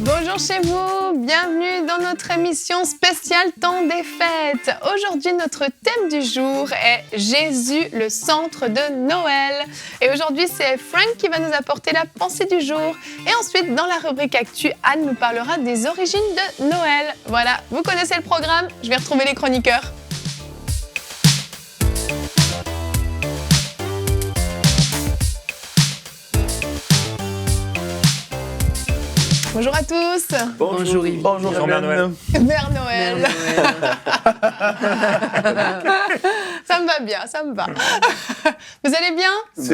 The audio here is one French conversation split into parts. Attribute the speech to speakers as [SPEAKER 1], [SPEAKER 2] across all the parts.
[SPEAKER 1] Bonjour chez vous, bienvenue dans notre émission spéciale Temps des Fêtes. Aujourd'hui, notre thème du jour est Jésus, le centre de Noël. Et aujourd'hui, c'est Frank qui va nous apporter la pensée du jour. Et ensuite, dans la rubrique Actu, Anne nous parlera des origines de Noël. Voilà, vous connaissez le programme, je vais retrouver les chroniqueurs. Bonjour à tous.
[SPEAKER 2] Bonjour Yves.
[SPEAKER 3] Bonjour Mère Noël.
[SPEAKER 1] Mère Noël. Ça me va bien, ça me va. Vous allez bien?
[SPEAKER 3] Oui,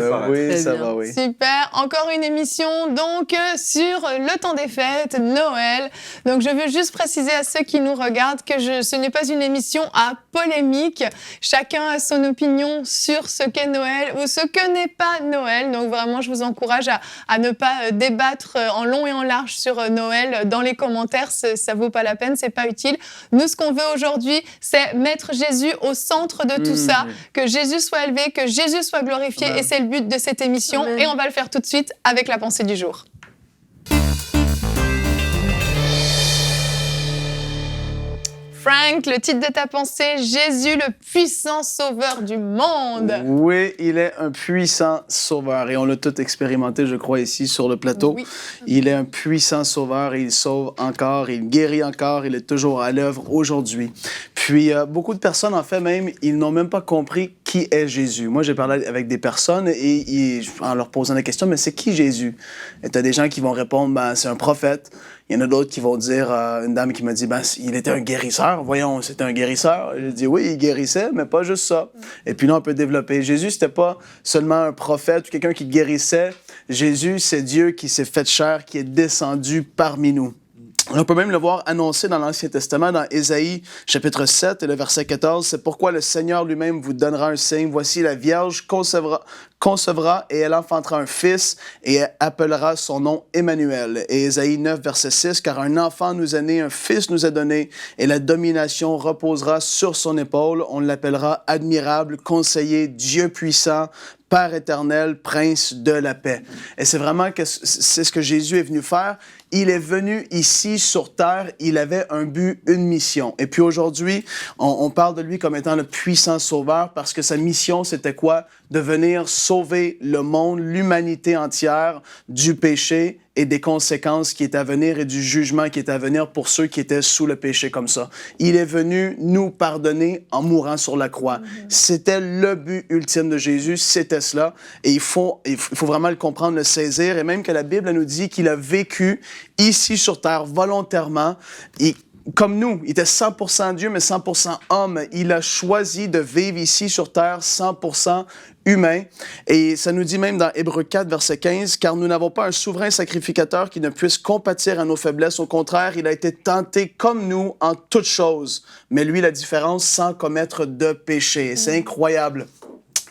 [SPEAKER 3] ça
[SPEAKER 2] bien.
[SPEAKER 3] va, oui.
[SPEAKER 1] Super. Encore une émission donc sur le temps des fêtes, Noël. Donc je veux juste préciser à ceux qui nous regardent que ce n'est pas une émission à polémique. Chacun a son opinion sur ce qu'est Noël ou ce que n'est pas Noël. Donc vraiment, je vous encourage à ne pas débattre en long et en large sur Noël dans les commentaires. Ça vaut pas la peine, c'est pas utile. Nous, ce qu'on veut aujourd'hui, c'est mettre Jésus au centre de tout ça, que Jésus soit élevé, que Jésus soit glorifié.
[SPEAKER 3] Amen.
[SPEAKER 1] Et c'est le but de cette émission.
[SPEAKER 2] Amen.
[SPEAKER 1] Et on va le faire tout de suite avec la pensée du jour. Frank, le titre de ta pensée, Jésus, le puissant sauveur du monde.
[SPEAKER 3] Oui, il est un puissant sauveur et on l'a tout expérimenté, je crois, ici sur le plateau.
[SPEAKER 1] Oui.
[SPEAKER 3] Il est un puissant sauveur et il sauve encore, il guérit encore, il est toujours à l'œuvre aujourd'hui. Puis, beaucoup de personnes, en fait, même, ils n'ont même pas compris qui est Jésus. Moi, j'ai parlé avec des personnes et en leur posant la question, mais c'est qui Jésus? Et tu as des gens qui vont répondre, ben, c'est un prophète. Il y en a d'autres qui vont dire, une dame qui m'a dit, ben, il était un guérisseur. Voyons, c'était un guérisseur. J'ai dit, oui, il guérissait, mais pas juste ça. Et puis là, on peut développer. Jésus, c'était pas seulement un prophète ou quelqu'un qui guérissait. Jésus, c'est Dieu qui s'est fait chair, qui est descendu parmi nous. On peut même le voir annoncé dans l'Ancien Testament, dans Ésaïe, chapitre 7 et le verset 14. « C'est pourquoi le Seigneur lui-même vous donnera un signe. Voici la Vierge concevra et elle enfantera un fils et elle appellera son nom Emmanuel. » Et Ésaïe 9, verset 6. « Car un enfant nous est né, un fils nous est donné et la domination reposera sur son épaule. On l'appellera admirable, conseiller, Dieu puissant, Père éternel, Prince de la paix. » Et c'est vraiment c'est ce que Jésus est venu faire. Il est venu ici sur terre, il avait un but, une mission. Et puis aujourd'hui, on parle de lui comme étant le puissant sauveur parce que sa mission, c'était quoi? De venir sauver le monde, l'humanité entière du péché et des conséquences qui est à venir et du jugement qui est à venir pour ceux qui étaient sous le péché comme ça. Il est venu nous pardonner en mourant sur la croix. C'était le but ultime de Jésus, c'était cela. Et il faut vraiment le comprendre, le saisir. Et même que la Bible elle nous dit qu'il a vécu ici sur terre volontairement. Comme nous, il était 100% Dieu, mais 100% homme. Il a choisi de vivre ici sur terre 100% humain. Et ça nous dit même dans Hébreux 4, verset 15, « Car nous n'avons pas un souverain sacrificateur qui ne puisse compatir à nos faiblesses. Au contraire, il a été tenté comme nous en toutes choses. Mais lui, la différence, sans commettre de péché. » Et c'est incroyable.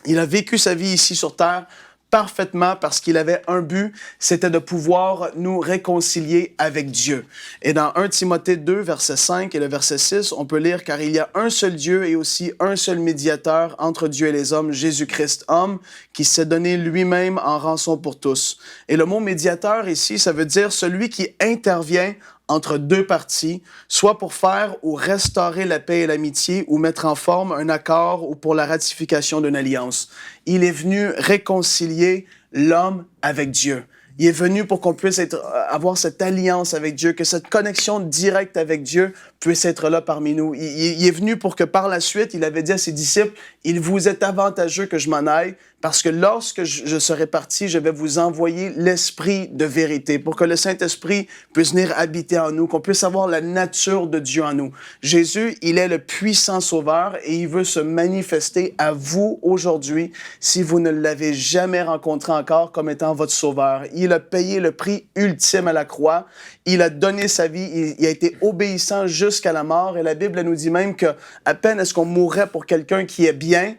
[SPEAKER 3] Il a vécu sa vie ici sur terre parfaitement parce qu'il avait un but, c'était de pouvoir nous réconcilier avec Dieu. Et dans 1 Timothée 2, verset 5 et le verset 6, on peut lire « Car il y a un seul Dieu et aussi un seul médiateur entre Dieu et les hommes, Jésus-Christ, homme, qui s'est donné lui-même en rançon pour tous. » Et le mot « médiateur » ici, ça veut dire celui qui intervient entre deux parties, soit pour faire ou restaurer la paix et l'amitié, ou mettre en forme un accord ou pour la ratification d'une alliance. Il est venu réconcilier l'homme avec Dieu. Il est venu pour qu'on puisse avoir cette alliance avec Dieu, que cette connexion directe avec Dieu puisse être là parmi nous. Il est venu pour que par la suite, il avait dit à ses disciples, « Il vous est avantageux que je m'en aille, parce que lorsque je serai parti, je vais vous envoyer l'Esprit de vérité, pour que le Saint-Esprit puisse venir habiter en nous, qu'on puisse avoir la nature de Dieu en nous. » Jésus, il est le puissant sauveur et il veut se manifester à vous aujourd'hui si vous ne l'avez jamais rencontré encore comme étant votre sauveur. Il a payé le prix ultime à la croix. Il a donné sa vie. Il a été obéissant jusqu'à la mort. Et la Bible nous dit même que à peine est-ce qu'on mourrait pour quelqu'un qui est bien,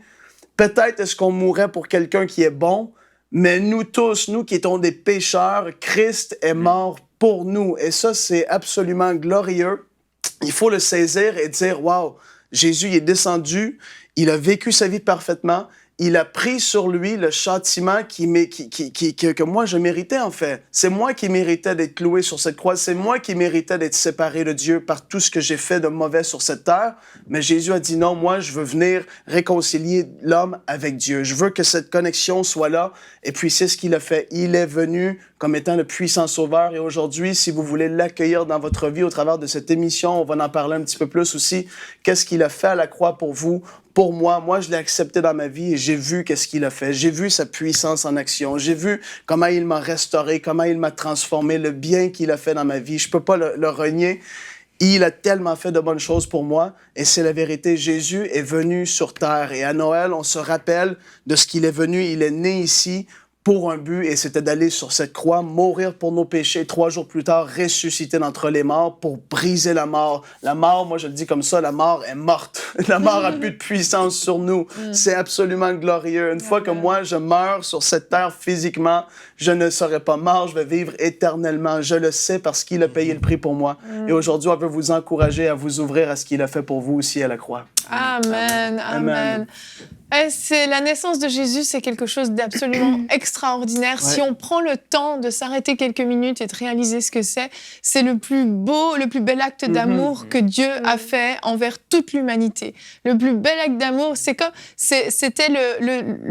[SPEAKER 3] peut-être est-ce qu'on mourrait pour quelqu'un qui est bon, mais nous tous, nous qui étions des pécheurs, Christ est mort pour nous. Et ça, c'est absolument glorieux. Il faut le saisir et dire, wow, Jésus il est descendu, il a vécu sa vie parfaitement, il a pris sur lui le châtiment que moi je méritais en fait. C'est moi qui méritais d'être cloué sur cette croix, c'est moi qui méritais d'être séparé de Dieu par tout ce que j'ai fait de mauvais sur cette terre. Mais Jésus a dit non, moi je veux venir réconcilier l'homme avec Dieu. Je veux que cette connexion soit là. Et puis c'est ce qu'il a fait. Il est venu comme étant le puissant sauveur. Et aujourd'hui, si vous voulez l'accueillir dans votre vie au travers de cette émission, on va en parler un petit peu plus aussi. Qu'est-ce qu'il a fait à la croix pour vous? Pour moi, je l'ai accepté dans ma vie et j'ai vu qu'est-ce qu'il a fait. J'ai vu sa puissance en action. J'ai vu comment il m'a restauré, comment il m'a transformé, le bien qu'il a fait dans ma vie. Je peux pas le renier. Il a tellement fait de bonnes choses pour moi et c'est la vérité. Jésus est venu sur terre et à Noël, on se rappelle de ce qu'il est venu. Il est né ici pour un but, et c'était d'aller sur cette croix, mourir pour nos péchés, 3 jours plus tard, ressusciter d'entre les morts pour briser la mort. La mort, moi je le dis comme ça, la mort est morte. La mort a plus de puissance sur nous. C'est absolument glorieux. Une fois que moi je meurs sur cette terre physiquement, je ne serai pas mort, je vais vivre éternellement. Je le sais parce qu'il a payé le prix pour moi. Et aujourd'hui, on veut vous encourager à vous ouvrir à ce qu'il a fait pour vous aussi à la croix.
[SPEAKER 1] Amen, amen. C'est la naissance de Jésus, c'est quelque chose d'absolument extraordinaire. Ouais. Si on prend le temps de s'arrêter quelques minutes et de réaliser ce que c'est le plus beau, le plus bel acte d'amour que Dieu a fait envers toute l'humanité. Le plus bel acte d'amour, c'était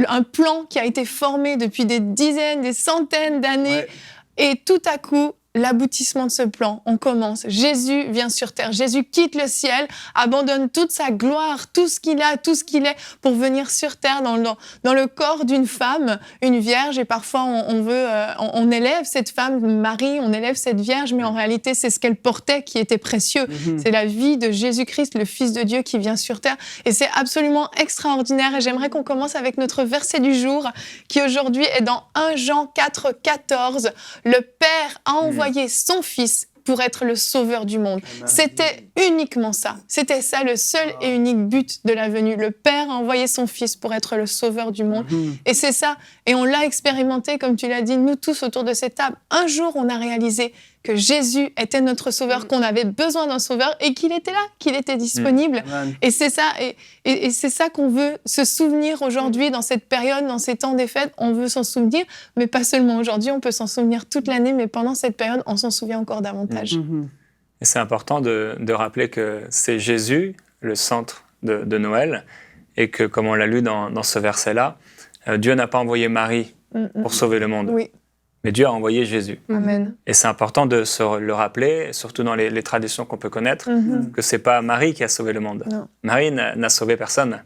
[SPEAKER 1] un plan qui a été formé depuis des dizaines, des centaines d'années. Ouais. Et tout à coup, l'aboutissement de ce plan, on commence. Jésus vient sur terre. Jésus quitte le ciel, abandonne toute sa gloire, tout ce qu'il a, tout ce qu'il est, pour venir sur terre dans le corps d'une femme, une vierge. Et parfois, on élève cette femme, Marie, on élève cette vierge, mais en réalité, c'est ce qu'elle portait qui était précieux. C'est la vie de Jésus-Christ, le Fils de Dieu, qui vient sur terre. Et c'est absolument extraordinaire. Et j'aimerais qu'on commence avec notre verset du jour, qui aujourd'hui est dans 1 Jean 4, 14. Le Père a envoyé son Fils pour être le sauveur du monde. C'était uniquement ça. C'était ça le seul et unique but de la venue. Le Père a envoyé son Fils pour être le sauveur du monde. Et c'est ça. Et on l'a expérimenté, comme tu l'as dit, nous tous autour de cette table. Un jour, on a réalisé que Jésus était notre sauveur, qu'on avait besoin d'un sauveur et qu'il était là, qu'il était disponible. Et c'est ça, et c'est ça qu'on veut se souvenir aujourd'hui dans cette période, dans ces temps des fêtes. On veut s'en souvenir, mais pas seulement aujourd'hui, on peut s'en souvenir toute l'année, mais pendant cette période, on s'en souvient encore davantage.
[SPEAKER 2] Et c'est important de rappeler que c'est Jésus, le centre de Noël, et que, comme on l'a lu dans ce verset-là, Dieu n'a pas envoyé Marie pour sauver le monde. Oui. Mais Dieu a envoyé Jésus.
[SPEAKER 1] Amen.
[SPEAKER 2] Et c'est important de se le rappeler, surtout dans les traditions qu'on peut connaître, que ce n'est pas Marie qui a sauvé le monde. Non. Marie n'a sauvé personne.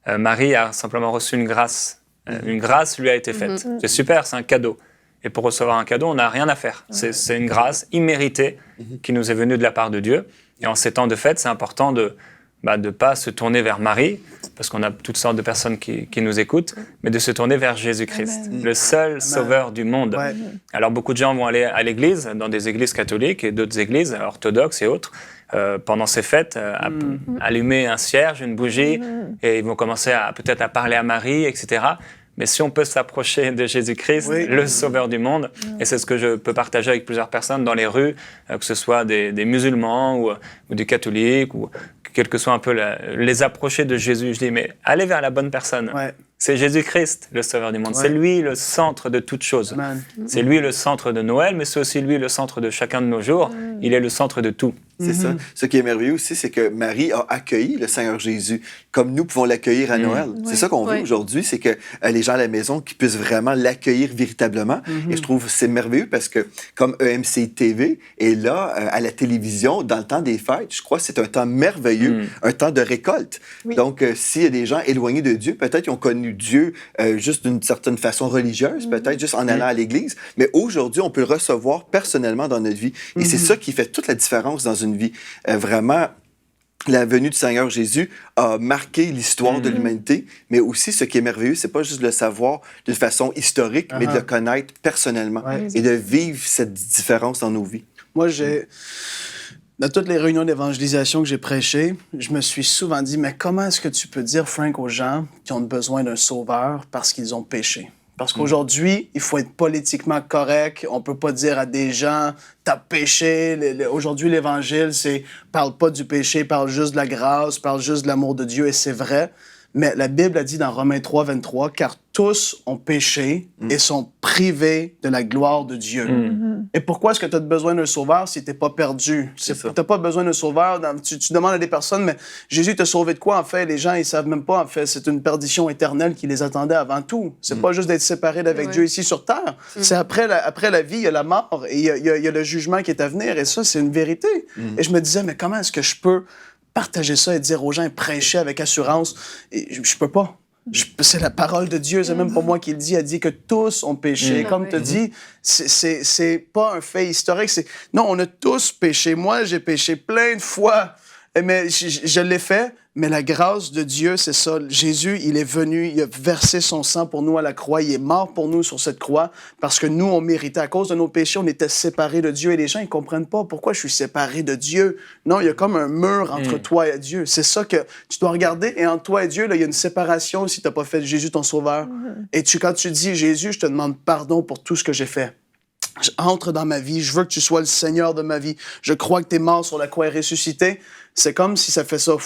[SPEAKER 2] Marie a simplement reçu une grâce. Une grâce lui a été faite. C'est super, c'est un cadeau. Et pour recevoir un cadeau, on n'a rien à faire. C'est une grâce imméritée qui nous est venue de la part de Dieu. Et en ces temps de fête, c'est important de ne pas se tourner vers Marie, parce qu'on a toutes sortes de personnes qui nous écoutent, mais de se tourner vers Jésus-Christ, le seul sauveur du monde. Ouais. Alors, beaucoup de gens vont aller à l'église, dans des églises catholiques et d'autres églises orthodoxes et autres, pendant ces fêtes, allumer un cierge, une bougie, et ils vont commencer peut-être à parler à Marie, etc. Mais si on peut s'approcher de Jésus-Christ, le sauveur du monde, et c'est ce que je peux partager avec plusieurs personnes dans les rues, que ce soit des musulmans ou des catholiques, ou quel que soit un peu les approcher de Jésus, je dis, mais allez vers la bonne personne. Ouais. C'est Jésus-Christ, le sauveur du monde. Ouais. C'est lui le centre de toutes choses. C'est lui le centre de Noël, mais c'est aussi lui le centre de chacun de nos jours. Il est le centre de tout.
[SPEAKER 4] C'est ça. Ce qui est merveilleux aussi, c'est que Marie a accueilli le Seigneur Jésus, comme nous pouvons l'accueillir à Noël. C'est ça qu'on veut aujourd'hui, c'est que les gens à la maison qui puissent vraiment l'accueillir véritablement. Et je trouve que c'est merveilleux parce que, comme EMC TV est là, à la télévision, dans le temps des fêtes, je crois que c'est un temps merveilleux, un temps de récolte. Donc, s'il y a des gens éloignés de Dieu, peut-être qu'ils ont connu Dieu juste d'une certaine façon religieuse, peut-être juste en allant à l'église, mais aujourd'hui, on peut le recevoir personnellement dans notre vie. Et c'est ça qui fait toute la différence dans une vie. Vraiment, la venue du Seigneur Jésus a marqué l'histoire de l'humanité, mais aussi ce qui est merveilleux, c'est pas juste de le savoir d'une façon historique, mais de le connaître personnellement et de vivre cette différence dans nos vies.
[SPEAKER 3] Moi, dans toutes les réunions d'évangélisation que j'ai prêchées, je me suis souvent dit, mais comment est-ce que tu peux dire, Frank, aux gens qui ont besoin d'un sauveur parce qu'ils ont péché? Parce qu'aujourd'hui, il faut être politiquement correct. On peut pas dire à des gens, t'as péché. Aujourd'hui, l'Évangile, parle pas du péché, parle juste de la grâce, parle juste de l'amour de Dieu, et c'est vrai. Mais la Bible a dit dans Romains 3, 23, « Car tous ont péché et sont privés de la gloire de Dieu. Et pourquoi est-ce que tu as besoin d'un sauveur si tu n'es pas perdu? Tu n'as pas besoin d'un sauveur. Tu demandes à des personnes, mais Jésus t'a sauvé de quoi, en fait? Les gens, ils savent même pas, en fait. C'est une perdition éternelle qui les attendait avant tout. C'est pas juste d'être séparé d'avec Dieu ici sur terre. C'est après la vie, il y a la mort et il y a le jugement qui est à venir. Et ça, c'est une vérité. Et je me disais, mais comment est-ce que je peux partager ça et dire aux gens et prêcher avec assurance? Et je peux pas. C'est la parole de Dieu, c'est même pas moi qui le dis. Elle dit que tous ont péché. Comme tu dis, c'est pas un fait historique. Non, on a tous péché. Moi, j'ai péché plein de fois. Mais je l'ai fait. Mais la grâce de Dieu, c'est ça. Jésus, il est venu, il a versé son sang pour nous à la croix. Il est mort pour nous sur cette croix parce que nous, on méritait. À cause de nos péchés, on était séparés de Dieu. Et les gens, ils comprennent pas pourquoi je suis séparé de Dieu. Non, il y a comme un mur entre toi et Dieu. C'est ça que tu dois regarder. Et entre toi et Dieu, là, il y a une séparation si tu n'as pas fait de Jésus ton sauveur. Et quand tu dis, Jésus, je te demande pardon pour tout ce que j'ai fait. Entre dans ma vie, je veux que tu sois le Seigneur de ma vie. Je crois que tu es mort sur la croix et ressuscité. C'est comme si ça fait ça.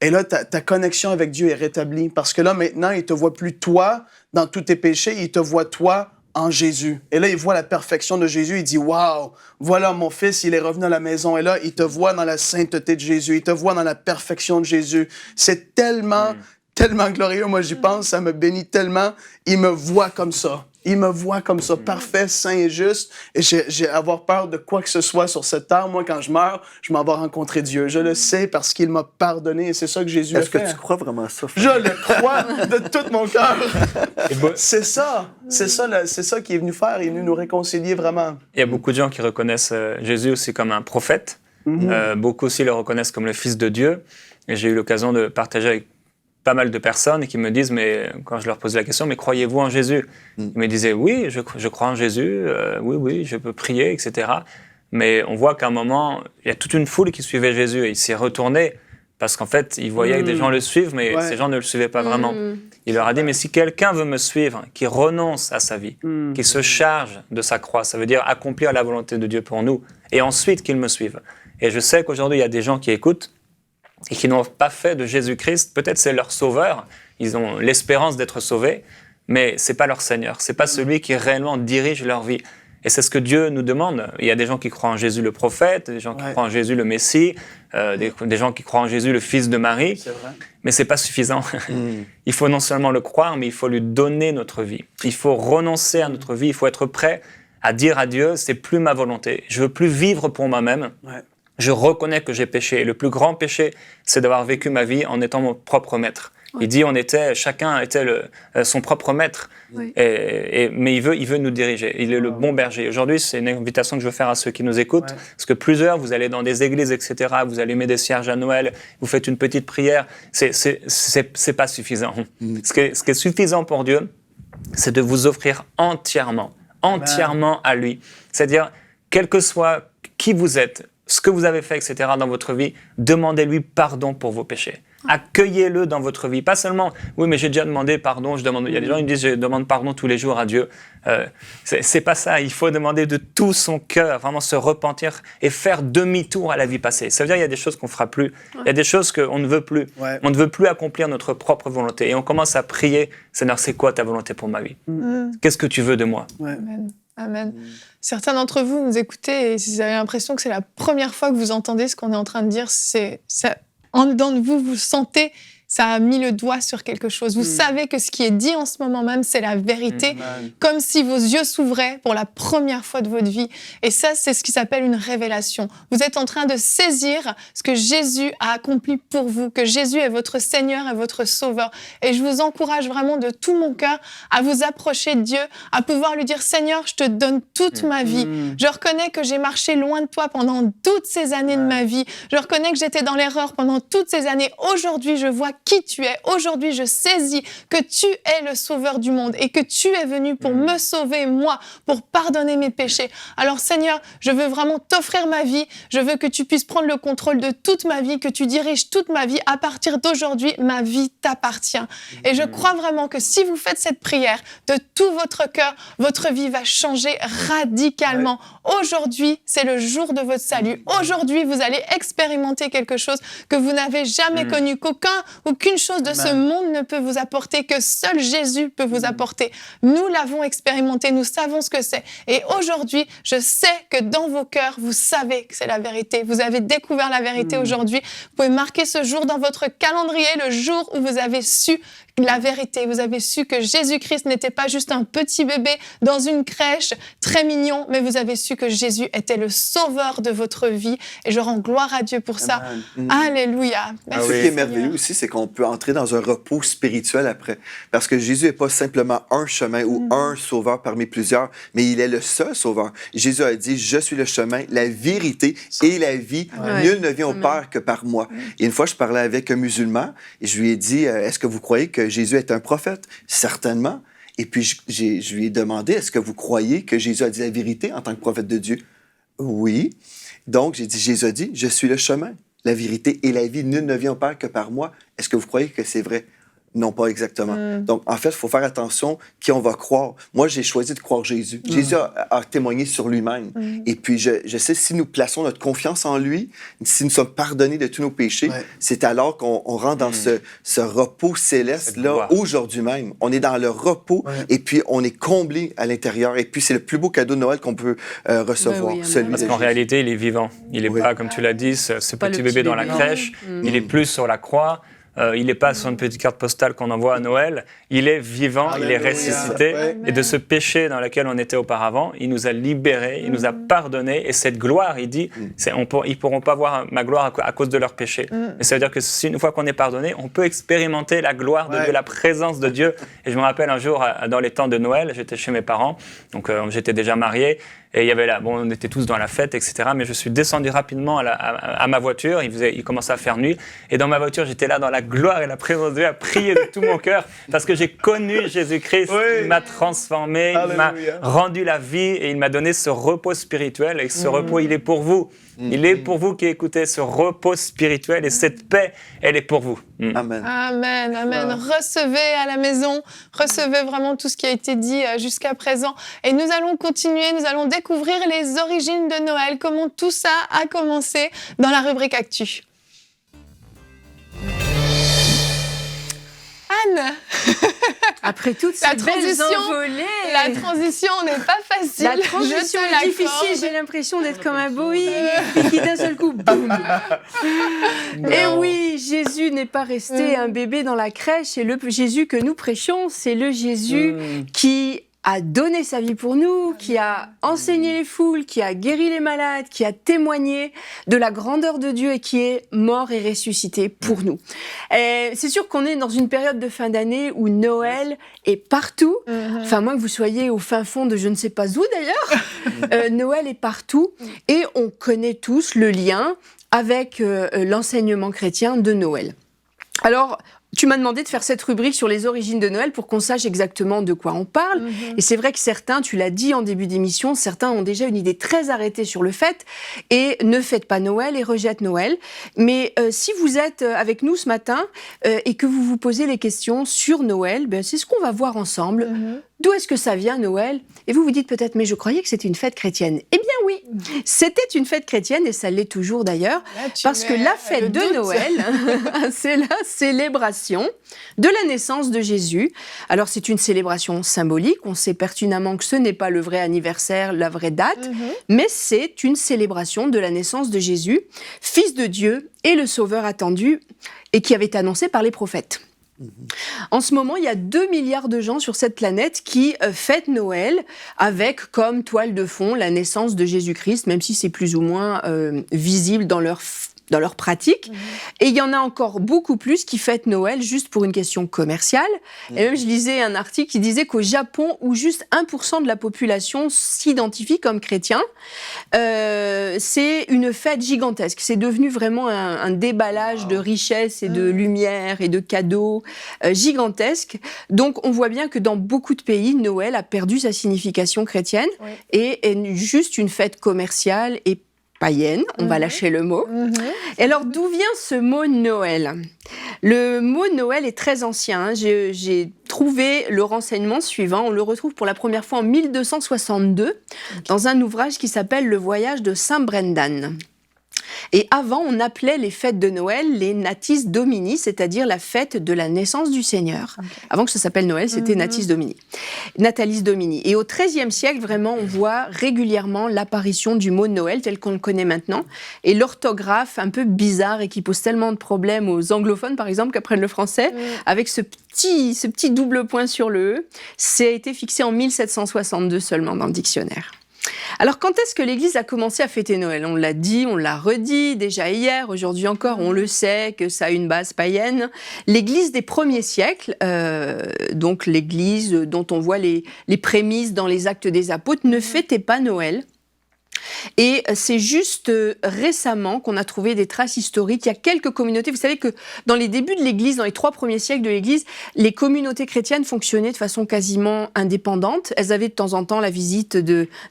[SPEAKER 3] Et là, ta connexion avec Dieu est rétablie. Parce que là, maintenant, il te voit plus toi dans tous tes péchés, il te voit toi en Jésus. Et là, il voit la perfection de Jésus, il dit, « Wow, voilà mon fils, il est revenu à la maison. » Et là, il te voit dans la sainteté de Jésus, il te voit dans la perfection de Jésus. C'est tellement glorieux. Moi, j'y pense, ça me bénit tellement. Il me voit comme ça. Il me voit comme ça, parfait, saint et juste. Et j'ai avoir peur de quoi que ce soit sur cette terre. Moi, quand je meurs, je m'en vais rencontrer Dieu. Je le sais parce qu'il m'a pardonné et c'est ça que Jésus a fait.
[SPEAKER 4] Est-ce que tu crois vraiment ça?
[SPEAKER 3] Je le crois de tout mon cœur. C'est ça. C'est ça qu'il est venu faire. Il est venu nous réconcilier vraiment.
[SPEAKER 2] Il y a beaucoup de gens qui reconnaissent Jésus aussi comme un prophète. Beaucoup aussi le reconnaissent comme le Fils de Dieu. Et j'ai eu l'occasion de partager avec pas mal de personnes qui me disent, mais quand je leur posais la question, mais croyez-vous en Jésus? Ils me disaient, oui, je crois en Jésus, oui, je peux prier, etc. Mais on voit qu'à un moment, il y a toute une foule qui suivait Jésus et il s'est retourné parce qu'en fait, il voyait que des gens le suivent, mais ces gens ne le suivaient pas vraiment. Il leur a dit, mais si quelqu'un veut me suivre, qu'il renonce à sa vie, qu'il se charge de sa croix, ça veut dire accomplir la volonté de Dieu pour nous, et ensuite qu'il me suive. Et je sais qu'aujourd'hui, il y a des gens qui écoutent et qui n'ont pas fait de Jésus-Christ, peut-être c'est leur sauveur, ils ont l'espérance d'être sauvés, mais c'est pas leur Seigneur, c'est pas celui qui réellement dirige leur vie. Et c'est ce que Dieu nous demande. Il y a des gens qui croient en Jésus le prophète, des gens qui croient en Jésus le Messie, des gens qui croient en Jésus le Fils de Marie, mais c'est pas suffisant. Il faut non seulement le croire, mais il faut lui donner notre vie. Il faut renoncer à notre vie, il faut être prêt à dire à Dieu, c'est plus ma volonté, je veux plus vivre pour moi-même. Je reconnais que j'ai péché. Et le plus grand péché, c'est d'avoir vécu ma vie en étant mon propre maître. Il dit, chacun était son propre maître. Mais il veut nous diriger. Il est le bon berger. Aujourd'hui, c'est une invitation que je veux faire à ceux qui nous écoutent. Parce que plusieurs, vous allez dans des églises, etc. Vous allumez des cierges à Noël. Vous faites une petite prière. C'est pas suffisant. Ce qui est suffisant pour Dieu, c'est de vous offrir entièrement à lui. C'est-à-dire, quel que soit qui vous êtes, ce que vous avez fait, etc., dans votre vie, demandez-lui pardon pour vos péchés. Accueillez-le dans votre vie. Pas seulement, oui, mais j'ai déjà demandé pardon. Il y a des gens qui me disent, je demande pardon tous les jours à Dieu. C'est pas ça. Il faut demander de tout son cœur, vraiment se repentir et faire demi-tour à la vie passée. Ça veut dire qu'il y a des choses qu'on fera plus. Il y a des choses qu'on ne veut plus. On ne veut plus accomplir notre propre volonté. Et on commence à prier, Seigneur, c'est quoi ta volonté pour ma vie? Qu'est-ce que tu veux de moi?
[SPEAKER 1] Amen. Certains d'entre vous nous écoutez et vous avez l'impression que c'est la première fois que vous entendez ce qu'on est en train de dire. En dedans de vous, vous sentez ça a mis le doigt sur quelque chose. Vous savez que ce qui est dit en ce moment même, c'est la vérité, comme si vos yeux s'ouvraient pour la première fois de votre vie. Et ça, c'est ce qui s'appelle une révélation. Vous êtes en train de saisir ce que Jésus a accompli pour vous, que Jésus est votre Seigneur et votre Sauveur. Et je vous encourage vraiment de tout mon cœur à vous approcher de Dieu, à pouvoir lui dire « Seigneur, je te donne toute ma vie. Je reconnais que j'ai marché loin de toi pendant toutes ces années de ma vie. Je reconnais que j'étais dans l'erreur pendant toutes ces années. Aujourd'hui, je vois qui tu es. Aujourd'hui, je saisis que tu es le Sauveur du monde et que tu es venu pour me sauver, moi, pour pardonner mes péchés. Alors Seigneur, je veux vraiment t'offrir ma vie. Je veux que tu puisses prendre le contrôle de toute ma vie, que tu diriges toute ma vie. À partir d'aujourd'hui, ma vie t'appartient. Et je crois vraiment que si vous faites cette prière de tout votre cœur, votre vie va changer radicalement. Aujourd'hui, c'est le jour de votre salut. Aujourd'hui, vous allez expérimenter quelque chose que vous n'avez jamais connu, qu'aucune chose de ce monde ne peut vous apporter, que seul Jésus peut vous apporter. Nous l'avons expérimenté, nous savons ce que c'est. Et aujourd'hui, je sais que dans vos cœurs, vous savez que c'est la vérité. Vous avez découvert la vérité aujourd'hui. Vous pouvez marquer ce jour dans votre calendrier, le jour où vous avez su la vérité. Vous avez su que Jésus-Christ n'était pas juste un petit bébé dans une crèche, très mignon, mais vous avez su que Jésus était le sauveur de votre vie. Et je rends gloire à Dieu pour ça. Alléluia.
[SPEAKER 4] Merci. Ce qui est merveilleux aussi, c'est qu'on peut entrer dans un repos spirituel après. Parce que Jésus n'est pas simplement un chemin ou un sauveur parmi plusieurs, mais il est le seul sauveur. Jésus a dit, je suis le chemin, la vérité et la vie. Nul ne vient au Père que par moi. Et une fois, je parlais avec un musulman et je lui ai dit, est-ce que vous croyez que Jésus est un prophète? Certainement. Et puis, je lui ai demandé, est-ce que vous croyez que Jésus a dit la vérité en tant que prophète de Dieu? Oui. Donc, j'ai dit, Jésus a dit, je suis le chemin, la vérité et la vie. Nul ne vient au Père que par moi. Est-ce que vous croyez que c'est vrai? Non, pas exactement. Donc, en fait, il faut faire attention qui on va croire. Moi, j'ai choisi de croire Jésus. Jésus a témoigné sur lui-même. Et puis, je sais, si nous plaçons notre confiance en lui, si nous sommes pardonnés de tous nos péchés, c'est alors qu'on rentre dans ce repos céleste-là, aujourd'hui même. On est dans le repos et puis on est comblé à l'intérieur. Et puis, c'est le plus beau cadeau de Noël qu'on peut recevoir, celui
[SPEAKER 2] Parce qu'en réalité, il est vivant. Il n'est pas, comme tu l'as dit, ce petit bébé dans la crèche. Il est plus sur la croix. Il n'est pas sur une petite carte postale qu'on envoie à Noël. Il est vivant, il est ressuscité. Et de ce péché dans lequel on était auparavant, il nous a libérés, il nous a pardonnés. Et cette gloire, il dit, ils ne pourront pas voir ma gloire à cause de leur péché. Mais ça veut dire que une fois qu'on est pardonné, on peut expérimenter la gloire de Dieu, la présence de Dieu. Et je me rappelle un jour, dans les temps de Noël, j'étais chez mes parents, donc j'étais déjà marié. Et il y avait on était tous dans la fête, etc. Mais je suis descendu rapidement à ma voiture. Il commençait à faire nuit. Et dans ma voiture, j'étais là dans la gloire et la présence de Dieu, à prier de tout mon cœur. Parce que j'ai connu Jésus-Christ. Il m'a transformé, il m'a rendu la vie et il m'a donné ce repos spirituel. Et ce repos, il est pour vous. Il est pour vous qui écoutez ce repos spirituel et cette paix, elle est pour vous.
[SPEAKER 4] Amen.
[SPEAKER 1] Amen, amen. Recevez à la maison, recevez vraiment tout ce qui a été dit jusqu'à présent. Et nous allons continuer, nous allons découvrir les origines de Noël, comment tout ça a commencé dans la rubrique Actu. Anne,
[SPEAKER 5] après toutes ces belles envolées,
[SPEAKER 1] la transition n'est pas facile.
[SPEAKER 5] La transition est difficile. J'ai l'impression d'être comme un Boeing qui d'un seul coup, boum. Et oui, Jésus n'est pas resté un bébé dans la crèche. Et le Jésus que nous prêchons, c'est le Jésus qui a donné sa vie pour nous, qui a enseigné les foules, qui a guéri les malades, qui a témoigné de la grandeur de Dieu et qui est mort et ressuscité pour nous. Et c'est sûr qu'on est dans une période de fin d'année où Noël est partout. Enfin, moins que vous soyez au fin fond de je ne sais pas où d'ailleurs. Noël est partout et on connaît tous le lien avec l'enseignement chrétien de Noël. Alors, tu m'as demandé de faire cette rubrique sur les origines de Noël pour qu'on sache exactement de quoi on parle. Et c'est vrai que certains, tu l'as dit en début d'émission, certains ont déjà une idée très arrêtée sur le fait et ne fêtent pas Noël et rejettent Noël. Mais si vous êtes avec nous ce matin et que vous vous posez les questions sur Noël, c'est ce qu'on va voir ensemble. d'où est-ce que ça vient, Noël? Et vous vous dites peut-être, mais je croyais que c'était une fête chrétienne. Eh bien oui, c'était une fête chrétienne, et ça l'est toujours d'ailleurs, parce que la fête de Noël, c'est la célébration de la naissance de Jésus. Alors c'est une célébration symbolique, on sait pertinemment que ce n'est pas le vrai anniversaire, la vraie date, mais c'est une célébration de la naissance de Jésus, Fils de Dieu et le Sauveur attendu, et qui avait été annoncé par les prophètes. En ce moment, il y a 2 milliards de gens sur cette planète qui fêtent Noël avec comme toile de fond la naissance de Jésus-Christ, même si c'est plus ou moins visible dans leur pratique. Et il y en a encore beaucoup plus qui fêtent Noël juste pour une question commerciale. Et même, je lisais un article qui disait qu'au Japon, où juste 1% de la population s'identifie comme chrétien, c'est une fête gigantesque. C'est devenu vraiment un déballage de richesses et de lumière et de cadeaux gigantesques. Donc, on voit bien que dans beaucoup de pays, Noël a perdu sa signification chrétienne et est juste une fête commerciale et païenne, on va lâcher le mot. Et alors, d'où vient ce mot Noël? Le mot Noël est très ancien. J'ai trouvé le renseignement suivant. On le retrouve pour la première fois en 1262 dans un ouvrage qui s'appelle Le voyage de Saint Brendan. Et avant, on appelait les fêtes de Noël les Natis Domini, c'est-à-dire la fête de la naissance du Seigneur. Avant que ça s'appelle Noël, c'était Natis Domini, Natalis Domini. Et au XIIIe siècle, vraiment, on voit régulièrement l'apparition du mot Noël tel qu'on le connaît maintenant. Et l'orthographe un peu bizarre et qui pose tellement de problèmes aux anglophones, par exemple, qui apprennent le français, avec ce petit double point sur le E, ça a été fixé en 1762 seulement dans le dictionnaire. Alors, quand est-ce que l'Église a commencé à fêter Noël? On l'a dit, on l'a redit déjà hier, aujourd'hui encore, on le sait que ça a une base païenne. L'Église des premiers siècles, donc l'Église dont on voit les prémices dans les Actes des Apôtres, ne fêtait pas Noël. Et c'est juste récemment qu'on a trouvé des traces historiques. Il y a quelques communautés. Vous savez que dans les débuts de l'Église, dans les 3 premiers siècles de l'Église, les communautés chrétiennes fonctionnaient de façon quasiment indépendante. Elles avaient de temps en temps la visite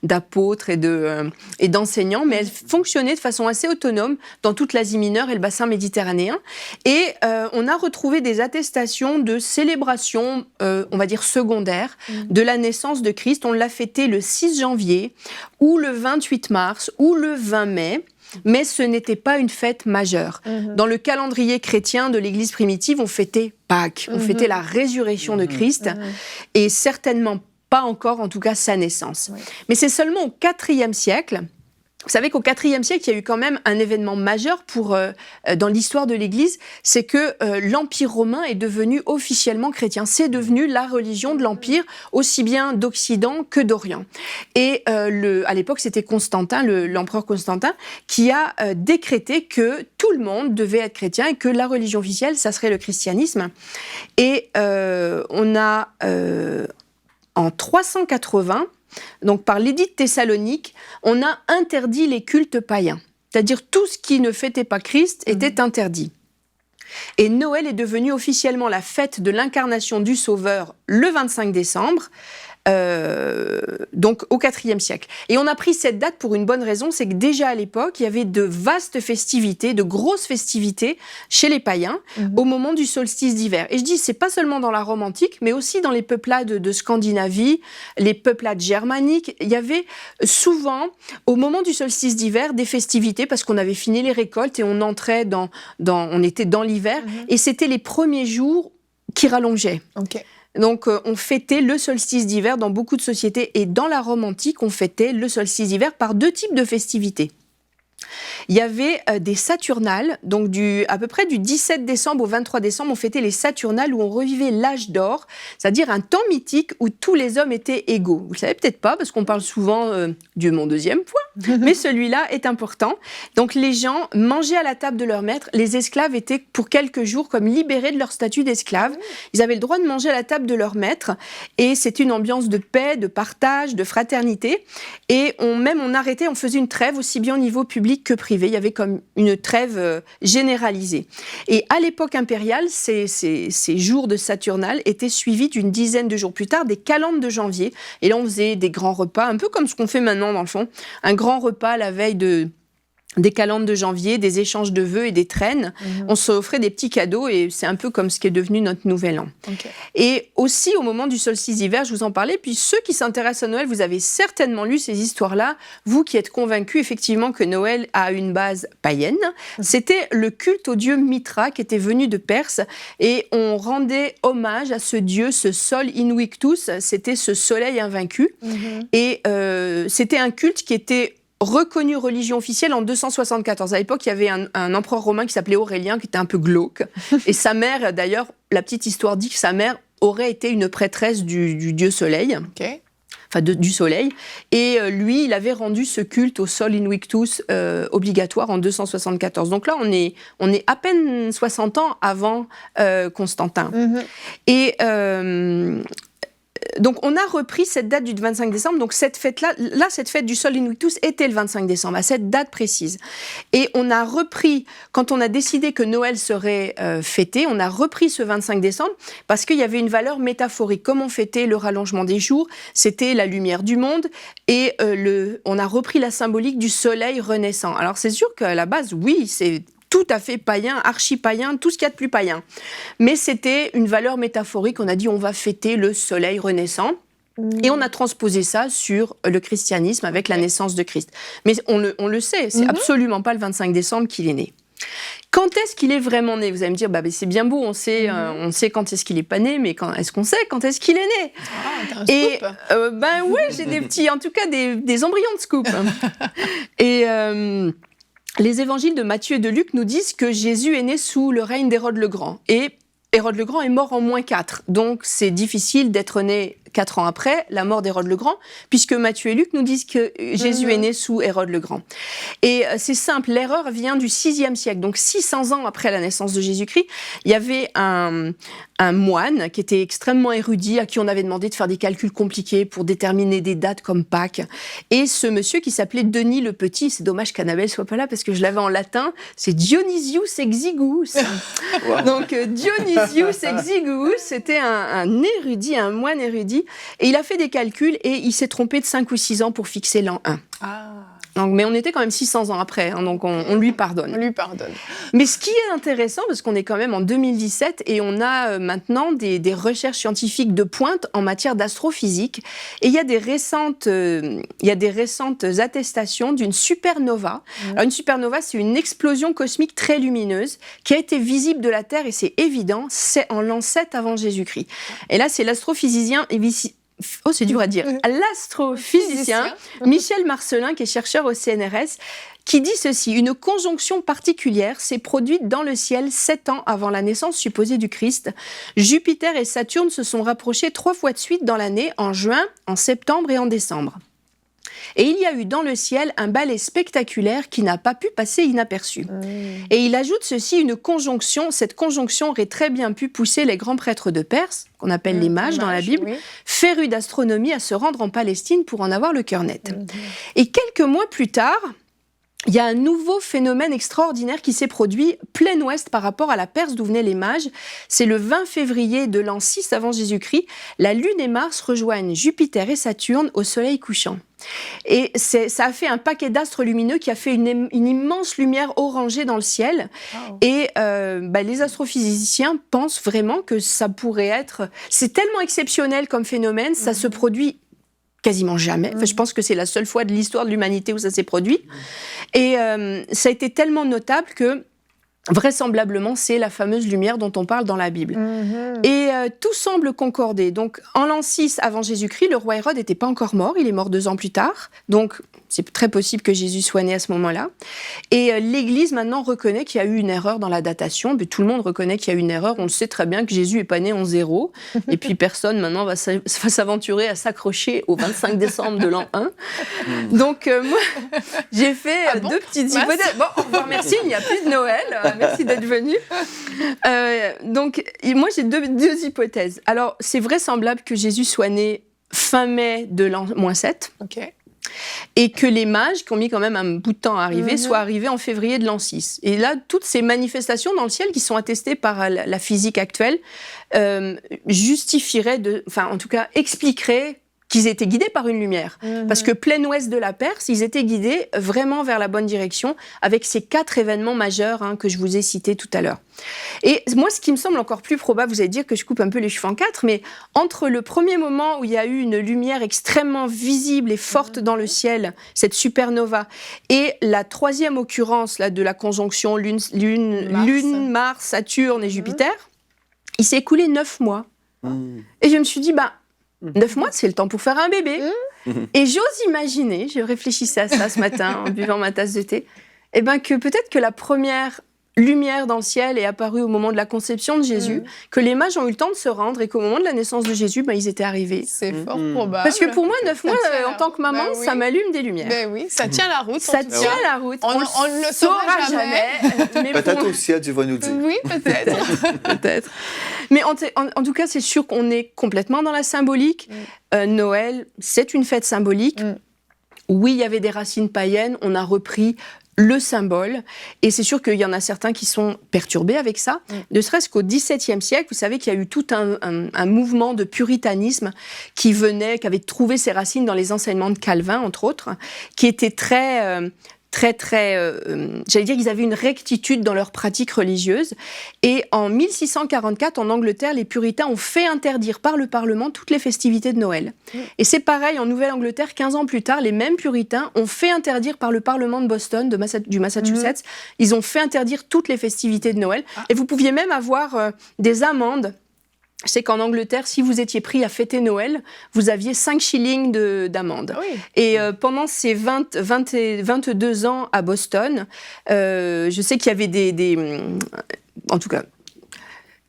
[SPEAKER 5] d'apôtres et d'enseignants, mais elles fonctionnaient de façon assez autonome dans toute l'Asie mineure et le bassin méditerranéen. Et on a retrouvé des attestations de célébration, on va dire secondaire, de la naissance de Christ. On l'a fêté le 6 janvier ou le 28 mars ou le 20 mai, mais ce n'était pas une fête majeure. Dans le calendrier chrétien de l'Église primitive, on fêtait Pâques, on fêtait la résurrection de Christ, et certainement pas encore, en tout cas, sa naissance. Mais c'est seulement au IVe siècle. Vous savez qu'au IVe siècle, il y a eu quand même un événement majeur dans l'histoire de l'Église, c'est que l'Empire romain est devenu officiellement chrétien. C'est devenu la religion de l'Empire, aussi bien d'Occident que d'Orient. Et à l'époque, c'était Constantin, l'empereur Constantin, qui a décrété que tout le monde devait être chrétien et que la religion officielle, ça serait le christianisme. Et on a, en 380, donc par l'édit de Thessalonique, on a interdit les cultes païens. C'est-à-dire tout ce qui ne fêtait pas Christ était interdit. Et Noël est devenu officiellement la fête de l'incarnation du Sauveur le 25 décembre, donc au IVe siècle. Et on a pris cette date pour une bonne raison, c'est que déjà à l'époque, il y avait de vastes festivités, de grosses festivités chez les païens au moment du solstice d'hiver. Et je dis, c'est pas seulement dans la Rome antique, mais aussi dans les peuplades de Scandinavie, les peuplades germaniques. Il y avait souvent, au moment du solstice d'hiver, des festivités parce qu'on avait fini les récoltes et on entrait on était dans l'hiver, et c'était les premiers jours qui rallongeaient. Donc, on fêtait le solstice d'hiver dans beaucoup de sociétés. Et dans la Rome antique, on fêtait le solstice d'hiver par 2 types de festivités. Il y avait des Saturnales, donc à peu près du 17 décembre au 23 décembre, on fêtait les Saturnales où on revivait l'âge d'or, c'est-à-dire un temps mythique où tous les hommes étaient égaux. Vous le savez peut-être pas, parce qu'on parle souvent Dieu mon deuxième point, mais celui-là est important. Donc les gens mangeaient à la table de leur maître, les esclaves étaient pour quelques jours comme libérés de leur statut d'esclaves. Ils avaient le droit de manger à la table de leur maître, et c'était une ambiance de paix, de partage, de fraternité. Et on arrêtait, on faisait une trêve aussi bien au niveau public que privé. Il y avait comme une trêve généralisée. Et à l'époque impériale, ces jours de Saturnales étaient suivis d'une dizaine de jours plus tard des calendes de janvier. Et là, on faisait des grands repas, un peu comme ce qu'on fait maintenant dans le fond. Un grand repas la veille de des calendes de janvier, des échanges de vœux et des traînes. On s'offrait des petits cadeaux et c'est un peu comme ce qui est devenu notre nouvel an. Okay. Et aussi, au moment du solstice d'hiver, je vous en parlais, puis ceux qui s'intéressent à Noël, vous avez certainement lu ces histoires-là, vous qui êtes convaincus effectivement que Noël a une base païenne. C'était le culte au dieu Mitra qui était venu de Perse et on rendait hommage à ce dieu, ce Sol Invictus, c'était ce soleil invaincu. Et c'était un culte qui était reconnue religion officielle en 274. À l'époque, il y avait un empereur romain qui s'appelait Aurélien, qui était un peu glauque. Et sa mère, d'ailleurs, la petite histoire dit que sa mère aurait été une prêtresse du dieu soleil. Okay. Enfin, du soleil. Et lui, il avait rendu ce culte au Sol Invictus obligatoire en 274. Donc là, on est à peine 60 ans avant Constantin. Et... donc, on a repris cette date du 25 décembre. Donc, cette fête-là, cette fête du Sol Invictus était le 25 décembre, à cette date précise. Et on a repris, quand on a décidé que Noël serait fêté, on a repris ce 25 décembre parce qu'il y avait une valeur métaphorique. Comme on fêtait le rallongement des jours, c'était la lumière du monde et on a repris la symbolique du soleil renaissant. Alors, c'est sûr qu'à la base, oui, c'est tout à fait païen, archi-païen, tout ce qu'il y a de plus païen. Mais c'était une valeur métaphorique. On a dit on va fêter le soleil renaissant. Et on a transposé ça sur le christianisme avec la naissance de Christ. Mais on le sait, c'est absolument pas le 25 décembre qu'il est né. Quand est-ce qu'il est vraiment né ? Vous allez me dire, c'est bien beau, on sait quand est-ce qu'il est pas né, mais est-ce qu'on sait quand est-ce qu'il est né ?
[SPEAKER 1] T'as un scoop.
[SPEAKER 5] Ouais, j'ai des petits, en tout cas des embryons de scoop. Et les évangiles de Matthieu et de Luc nous disent que Jésus est né sous le règne d'Hérode le Grand. Et Hérode le Grand est mort en -4. Donc, c'est difficile d'être né 4 ans après la mort d'Hérode le Grand, puisque Matthieu et Luc nous disent que Jésus est né sous Hérode le Grand. Et c'est simple, l'erreur vient du 6e siècle. Donc, 600 ans après la naissance de Jésus-Christ, il y avait un moine qui était extrêmement érudit, à qui on avait demandé de faire des calculs compliqués pour déterminer des dates comme Pâques. Et ce monsieur qui s'appelait Denis le Petit, c'est dommage qu'Annabelle soit pas là parce que je l'avais en latin, c'est Dionysius Exiguus. Wow. Donc Dionysius Exiguus, c'était un érudit, un moine érudit, et il a fait des calculs et il s'est trompé de 5 ou 6 ans pour fixer l'an 1. Donc, mais on était quand même 600 ans après, donc on lui pardonne.
[SPEAKER 1] On lui pardonne.
[SPEAKER 5] Mais ce qui est intéressant, parce qu'on est quand même en 2017 et on a maintenant des recherches scientifiques de pointe en matière d'astrophysique, et il y a des récentes attestations d'une supernova. Alors, une supernova, c'est une explosion cosmique très lumineuse qui a été visible de la Terre, et c'est évident, c'est en l'an 7 avant Jésus-Christ. Et là, c'est l'astrophysicien c'est dur à dire. L'astrophysicien Michel Marcelin, qui est chercheur au CNRS, qui dit ceci: une conjonction particulière s'est produite dans le ciel 7 ans avant la naissance supposée du Christ. Jupiter et Saturne se sont rapprochés 3 fois de suite dans l'année, en juin, en septembre et en décembre. Et il y a eu dans le ciel un balai spectaculaire qui n'a pas pu passer inaperçu. Et il ajoute ceci, cette conjonction aurait très bien pu pousser les grands prêtres de Perse, qu'on appelle les mages dans la Bible, férus d'astronomie, à se rendre en Palestine pour en avoir le cœur net. Et quelques mois plus tard, il y a un nouveau phénomène extraordinaire qui s'est produit plein ouest par rapport à la Perse d'où venaient les mages. C'est le 20 février de l'an 6 avant Jésus-Christ. La Lune et Mars rejoignent Jupiter et Saturne au soleil couchant. Et ça a fait un paquet d'astres lumineux qui a fait une immense lumière orangée dans le ciel. Wow. Et les astrophysiciens pensent vraiment que ça pourrait être... C'est tellement exceptionnel comme phénomène, ça se produit quasiment jamais. Enfin, je pense que c'est la seule fois de l'histoire de l'humanité où ça s'est produit. Et ça a été tellement notable que, vraisemblablement, c'est la fameuse lumière dont on parle dans la Bible. Et tout semble concorder. Donc, en l'an 6 avant Jésus-Christ, le roi Hérode n'était pas encore mort. Il est mort 2 ans plus tard. Donc, c'est très possible que Jésus soit né à ce moment-là. Et l'Église, maintenant, reconnaît qu'il y a eu une erreur dans la datation. Mais tout le monde reconnaît qu'il y a eu une erreur. On le sait très bien que Jésus n'est pas né en 0. Et puis, personne, maintenant, va s'aventurer à s'accrocher au 25 décembre de l'an 1. Donc, moi, j'ai fait 2 petites hypothèses. Bon, au revoir, merci. Il n'y a plus de Noël. Merci d'être venu. Donc, moi, j'ai deux hypothèses. Alors, c'est vraisemblable que Jésus soit né fin mai de l'an -7. OK. Et que les mages, qui ont mis quand même un bout de temps à arriver, soient arrivés en février de l'an 6. Et là, toutes ces manifestations dans le ciel qui sont attestées par la physique actuelle justifieraient, en tout cas expliqueraient qu'ils étaient guidés par une lumière. Parce que plein ouest de la Perse, ils étaient guidés vraiment vers la bonne direction avec ces 4 événements majeurs que je vous ai cités tout à l'heure. Et moi, ce qui me semble encore plus probable, vous allez dire que je coupe un peu les cheveux en 4, mais entre le premier moment où il y a eu une lumière extrêmement visible et forte dans le ciel, cette supernova, et la 3e occurrence là, de la conjonction Lune, Mars, Saturne et Jupiter, il s'est écoulé 9 mois. Et je me suis dit, 9 mois, c'est le temps pour faire un bébé. Et j'ose imaginer, je réfléchissais à ça ce matin en buvant ma tasse de thé, que peut-être que la première lumière dans le ciel est apparue au moment de la conception de Jésus, que les mages ont eu le temps de se rendre et qu'au moment de la naissance de Jésus, ils étaient arrivés.
[SPEAKER 1] C'est fort probable.
[SPEAKER 5] Parce que pour moi, 9 mois, en tant que maman, ça m'allume des lumières.
[SPEAKER 1] Oui, ça tient la route.
[SPEAKER 5] Ça tient la route.
[SPEAKER 1] On ne le saura jamais.
[SPEAKER 5] Mais
[SPEAKER 4] peut-être aussi, Dieu va nous dire.
[SPEAKER 1] Oui, peut-être.
[SPEAKER 5] Peut-être. Mais en tout cas, c'est sûr qu'on est complètement dans la symbolique. Noël, c'est une fête symbolique. Oui, il y avait des racines païennes. On a repris le symbole. Et c'est sûr qu'il y en a certains qui sont perturbés avec ça. Ne serait-ce qu'au XVIIe siècle, vous savez qu'il y a eu tout un mouvement de puritanisme qui avait trouvé ses racines dans les enseignements de Calvin, entre autres, qui était très, j'allais dire qu'ils avaient une rectitude dans leurs pratiques religieuses. Et en 1644, en Angleterre, les puritains ont fait interdire par le Parlement toutes les festivités de Noël. Et c'est pareil, en Nouvelle-Angleterre, 15 ans plus tard, les mêmes puritains ont fait interdire par le Parlement de Boston, du Massachusetts, ils ont fait interdire toutes les festivités de Noël. Et vous pouviez même avoir des amendes. Je sais qu'en Angleterre, si vous étiez pris à fêter Noël, vous aviez 5 shillings d'amende. Et pendant ces 22 ans à Boston, je sais qu'il y avait en tout cas,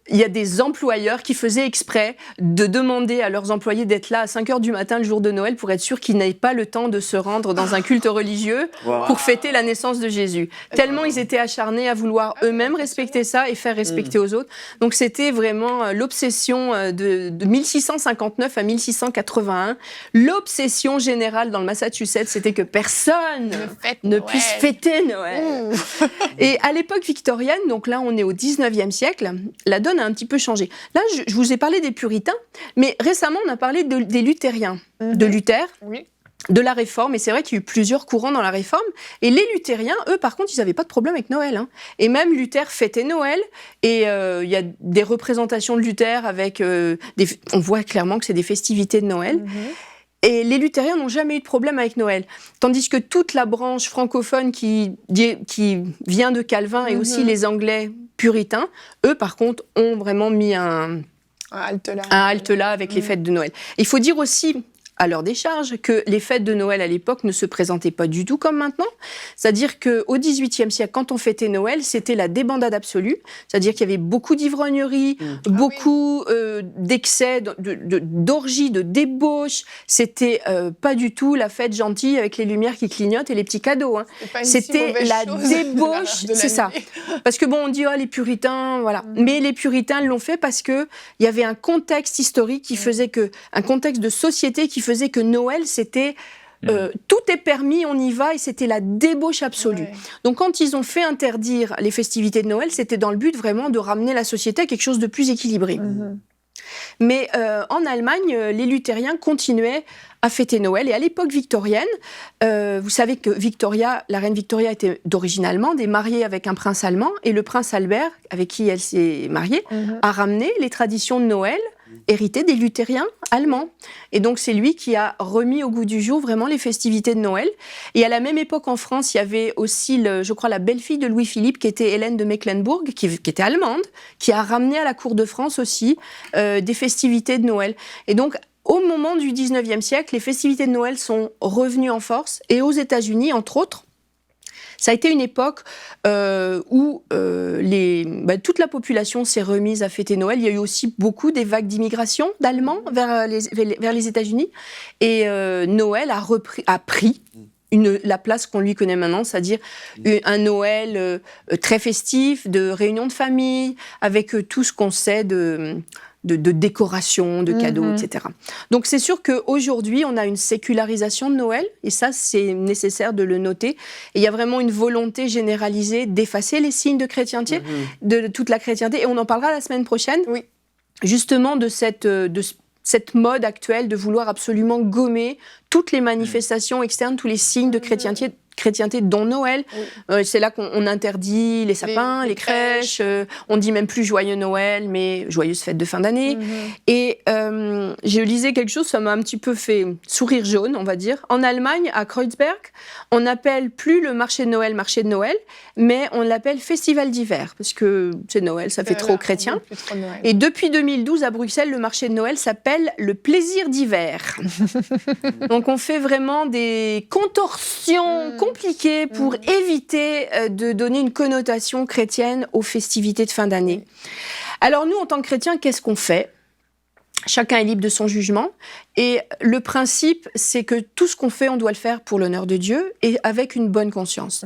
[SPEAKER 5] il y a des employeurs qui faisaient exprès de demander à leurs employés d'être là à 5h du matin le jour de Noël pour être sûr qu'ils n'aient pas le temps de se rendre dans un culte religieux pour fêter la naissance de Jésus. Tellement ils étaient acharnés à vouloir eux-mêmes respecter ça et faire respecter aux autres. Donc c'était vraiment l'obsession de 1659 à 1681. L'obsession générale dans le Massachusetts, c'était que personne ne puisse fêter Noël. Et à l'époque victorienne, donc là on est au 19e siècle, la donne a un petit peu changé. Là, je vous ai parlé des puritains, mais récemment, on a parlé des luthériens, de Luther, de la Réforme, et c'est vrai qu'il y a eu plusieurs courants dans la Réforme, et les luthériens, eux, par contre, ils n'avaient pas de problème avec Noël. Et même Luther fêtait Noël, et il y a des représentations de Luther avec... on voit clairement que c'est des festivités de Noël. Et les luthériens n'ont jamais eu de problème avec Noël. Tandis que toute la branche francophone qui vient de Calvin, et aussi les Anglais puritains, eux, par contre, ont vraiment mis un halte là avec les fêtes de Noël. Il faut dire aussi, à leur décharge, que les fêtes de Noël à l'époque ne se présentaient pas du tout comme maintenant. C'est-à-dire qu'au XVIIIe siècle, quand on fêtait Noël, c'était la débandade absolue. C'est-à-dire qu'il y avait beaucoup d'ivrogneries, beaucoup d'excès, d'orgies, de débauches. C'était pas du tout la fête gentille avec les lumières qui clignotent et les petits cadeaux. C'était la débauche, c'est ça. Parce que on dit les puritains, voilà. Mais les puritains l'ont fait parce que il y avait un contexte historique qui faisait que, un contexte de société qui faisait que Noël, c'était tout est permis, on y va, et c'était la débauche absolue. Donc quand ils ont fait interdire les festivités de Noël, c'était dans le but vraiment de ramener la société à quelque chose de plus équilibré. Mais en Allemagne, les luthériens continuaient à fêter Noël. Et à l'époque victorienne, vous savez que la reine Victoria était d'origine allemande et mariée avec un prince allemand. Et le prince Albert, avec qui elle s'est mariée, a ramené les traditions de Noël héritées des luthériens allemands. Et donc c'est lui qui a remis au goût du jour vraiment les festivités de Noël. Et à la même époque en France, il y avait aussi, je crois, la belle-fille de Louis-Philippe, qui était Hélène de Mecklembourg, qui était allemande, qui a ramené à la cour de France aussi des festivités de Noël. Et donc, au moment du 19e siècle, les festivités de Noël sont revenues en force. Et aux États-Unis, entre autres, ça a été une époque où toute la population s'est remise à fêter Noël. Il y a eu aussi beaucoup des vagues d'immigration d'Allemands vers les États-Unis. Et Noël a pris la place qu'on lui connaît maintenant, c'est-à-dire un Noël très festif, de réunions de famille, avec tout ce qu'on sait de décoration, de cadeaux, etc. Donc c'est sûr qu'aujourd'hui, on a une sécularisation de Noël, et ça, c'est nécessaire de le noter. Et il y a vraiment une volonté généralisée d'effacer les signes de chrétienté, de toute la chrétienté, et on en parlera la semaine prochaine, justement de cette mode actuelle de vouloir absolument gommer toutes les manifestations externes, tous les signes de chrétienté, dont Noël. Oui. C'est là qu'on interdit les sapins, les crèches. On dit même plus joyeux Noël, mais joyeuse fête de fin d'année. Et je lisais quelque chose, ça m'a un petit peu fait sourire jaune, on va dire. En Allemagne, à Kreuzberg, on n'appelle plus le marché de Noël, mais on l'appelle festival d'hiver, parce que c'est Noël, ça fait trop chrétien. Et depuis 2012, à Bruxelles, le marché de Noël s'appelle le plaisir d'hiver. Donc on fait vraiment des contorsions compliquées pour éviter de donner une connotation chrétienne aux festivités de fin d'année. Alors nous, en tant que chrétiens, qu'est-ce qu'on fait ? Chacun est libre de son jugement. Et le principe, c'est que tout ce qu'on fait, on doit le faire pour l'honneur de Dieu et avec une bonne conscience.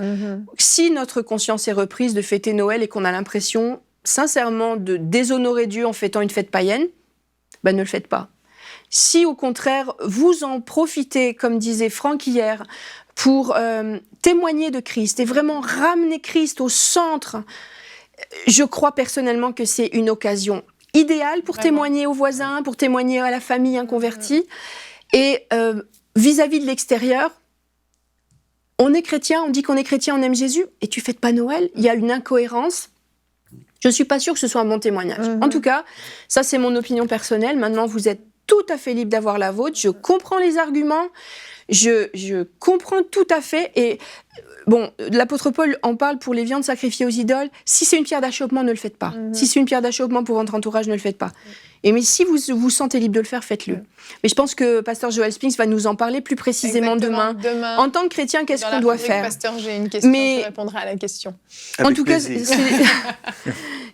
[SPEAKER 5] Si notre conscience est reprise de fêter Noël et qu'on a l'impression, sincèrement, de déshonorer Dieu en fêtant une fête païenne, ben ne le faites pas. Si, au contraire, vous en profitez, comme disait Franck hier, pour témoigner de Christ et vraiment ramener Christ au centre, je crois personnellement que c'est une occasion idéale pour témoigner aux voisins, pour témoigner à la famille inconvertie. Et vis-à-vis de l'extérieur, on est chrétien, on dit qu'on est chrétien, on aime Jésus, et tu fêtes pas Noël, il y a une incohérence. Je ne suis pas sûre que ce soit un bon témoignage. En tout cas, ça c'est mon opinion personnelle. Maintenant, vous êtes tout à fait libre d'avoir la vôtre. Je comprends les arguments, je comprends tout à fait. Et bon, l'apôtre Paul en parle pour les viandes sacrifiées aux idoles. Si c'est une pierre d'achoppement, ne le faites pas. Si c'est une pierre d'achoppement pour votre entourage, ne le faites pas. Mais si vous vous sentez libre de le faire, faites-le. Mais je pense que Pasteur Joël Spinks va nous en parler plus précisément demain. En tant que chrétien, qu'est-ce qu'on doit faire ?
[SPEAKER 1] Pasteur, j'ai une question, je répondrai à la question.
[SPEAKER 5] En tout cas,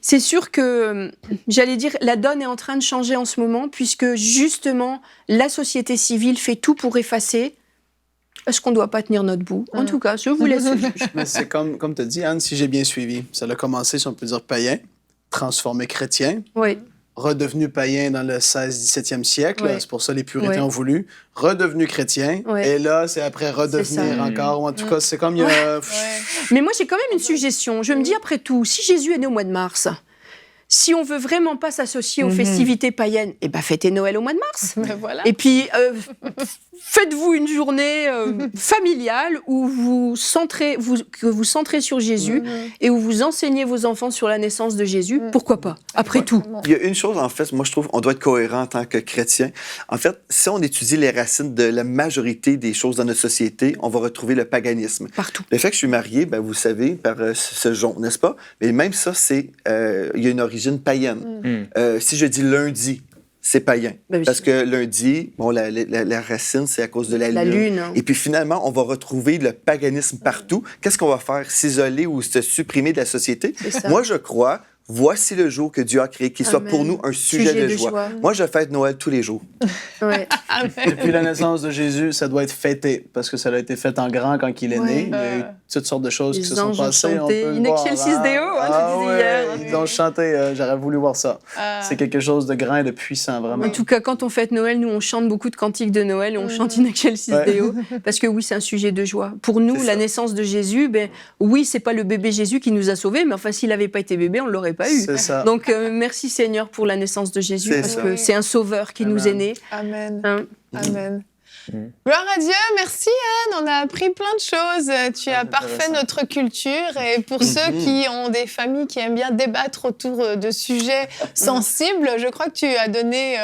[SPEAKER 5] c'est sûr que, j'allais dire, la donne est en train de changer en ce moment, puisque justement, la société civile fait tout pour effacer. Est-ce qu'on ne doit pas tenir notre bout ? En tout cas, je vous laisse le juge.
[SPEAKER 3] Mais c'est comme tu as dit, Anne, si j'ai bien suivi. Ça a commencé, si on peut dire, païen, transformé chrétien.
[SPEAKER 5] Oui.
[SPEAKER 3] Redevenu païen dans le 16e, 17e siècle.
[SPEAKER 5] Oui.
[SPEAKER 3] C'est pour ça que les puritains ont voulu. Redevenu chrétien. Et là, c'est après redevenir encore. Ou en tout cas, c'est comme il y a...
[SPEAKER 5] Mais moi, j'ai quand même une suggestion. Je me dis, après tout, si Jésus est né au mois de mars, si on veut vraiment pas s'associer aux festivités païennes, eh ben fêtez Noël au mois de mars.
[SPEAKER 1] Voilà.
[SPEAKER 5] Et puis, faites-vous une journée familiale où vous centrez sur Jésus et où vous enseignez vos enfants sur la naissance de Jésus. Pourquoi pas ? Après tout.
[SPEAKER 4] Il y a une chose, en fait, moi je trouve on doit être cohérent en tant que chrétien. En fait, si on étudie les racines de la majorité des choses dans notre société, on va retrouver le paganisme.
[SPEAKER 5] Partout.
[SPEAKER 4] Le fait que je suis marié, ben, vous savez, par ce jonc, n'est-ce pas? Mais même ça, il y a une origine païenne. Si je dis lundi, c'est païen. Parce que lundi, bon, la racine, c'est à cause de la lune. Et puis finalement, on va retrouver le paganisme partout. Qu'est-ce qu'on va faire? S'isoler ou se supprimer de la société? Moi, je crois... Voici le jour que Dieu a créé, qu'il soit pour nous un sujet de joie. Moi, je fête Noël tous les jours.
[SPEAKER 3] Depuis la naissance de Jésus, ça doit être fêté, parce que ça a été fait en grand quand il est né. Il y a eu toutes sortes de choses qui se sont passées.
[SPEAKER 5] On peut In excelsis Deo, tu disais hier.
[SPEAKER 3] Ils ont chanté, j'aurais voulu voir ça. C'est quelque chose de grand et de puissant, vraiment.
[SPEAKER 5] En tout cas, quand on fête Noël, nous, on chante beaucoup de cantiques de Noël et on chante In excelsis Deo, parce que oui, c'est un sujet de joie. Pour nous, la naissance de Jésus, oui, c'est pas le bébé Jésus qui nous a sauvés, mais enfin, s'il n'avait pas été bébé, on l'aurait pas eu.
[SPEAKER 3] C'est ça.
[SPEAKER 5] Donc, merci Seigneur pour la naissance de Jésus, parce que c'est un sauveur qui nous est né.
[SPEAKER 1] Amen. Amen. Gloire à Dieu, merci Anne, on a appris plein de choses. Tu as parfait notre culture et pour ceux qui ont des familles qui aiment bien débattre autour de sujets sensibles, je crois que tu as donné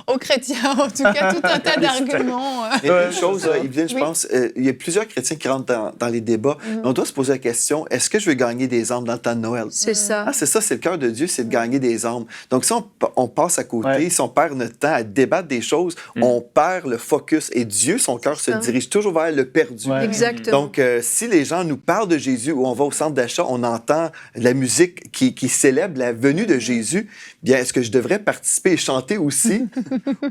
[SPEAKER 1] aux chrétiens en tout cas tout un tas d'arguments.
[SPEAKER 4] Et une chose, Yveline, je pense, il y a plusieurs chrétiens qui rentrent dans les débats. On doit se poser la question, est-ce que je veux gagner des âmes dans le temps de Noël?
[SPEAKER 5] C'est ça.
[SPEAKER 4] Ah, c'est ça, c'est le cœur de Dieu, c'est de gagner des âmes. Donc si on passe à côté, si on perd notre temps à débattre des choses, on perd le focus. Et Dieu, son cœur se dirige toujours vers le perdu.
[SPEAKER 5] Exactement.
[SPEAKER 4] Donc, si les gens nous parlent de Jésus ou on va au centre d'achat, on entend la musique qui célèbre la venue de Jésus, bien, est-ce que je devrais participer et chanter aussi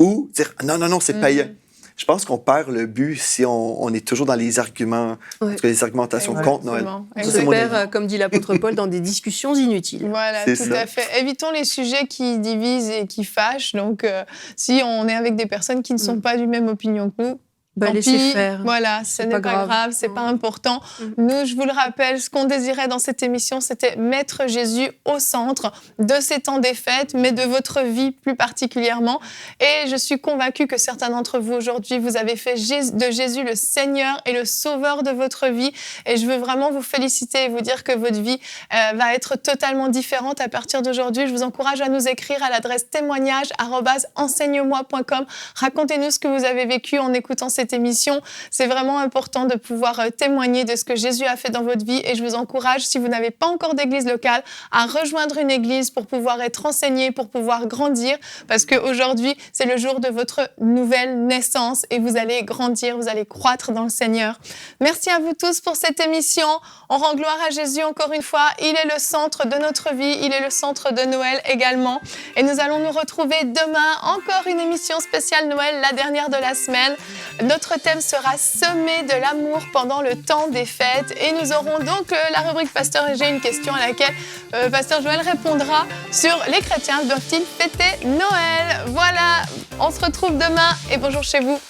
[SPEAKER 4] ou dire non, c'est païen? Je pense qu'on perd le but si on est toujours dans les arguments, parce que les argumentations contre Noël.
[SPEAKER 5] On se perd, comme dit l'apôtre Paul, dans des discussions inutiles.
[SPEAKER 1] Voilà, tout à fait. Évitons les sujets qui divisent et qui fâchent. Donc, si on est avec des personnes qui ne sont pas du même opinion que nous,
[SPEAKER 5] laissez faire.
[SPEAKER 1] Voilà, ce n'est pas grave, c'est pas important. Nous, je vous le rappelle, ce qu'on désirait dans cette émission, c'était mettre Jésus au centre de ces temps des fêtes, mais de votre vie plus particulièrement. Et je suis convaincue que certains d'entre vous aujourd'hui, vous avez fait de Jésus le Seigneur et le Sauveur de votre vie. Et je veux vraiment vous féliciter et vous dire que votre vie va être totalement différente à partir d'aujourd'hui. Je vous encourage à nous écrire à l'adresse témoignage@enseigne-moi.com. Racontez-nous ce que vous avez vécu en écoutant cette émission. C'est vraiment important de pouvoir témoigner de ce que Jésus a fait dans votre vie et je vous encourage, si vous n'avez pas encore d'église locale, à rejoindre une église pour pouvoir être enseigné, pour pouvoir grandir, parce qu'aujourd'hui, c'est le jour de votre nouvelle naissance et vous allez grandir, vous allez croître dans le Seigneur. Merci à vous tous pour cette émission. On rend gloire à Jésus encore une fois. Il est le centre de notre vie, il est le centre de Noël également. Et nous allons nous retrouver demain, encore une émission spéciale Noël, la dernière de la semaine. Notre thème sera « Semer de l'amour pendant le temps des fêtes ». Et nous aurons donc la rubrique « Pasteur, j'ai une question » à laquelle Pasteur Joël répondra sur « Les chrétiens doivent-ils fêter Noël ?» Voilà, on se retrouve demain et bonjour chez vous.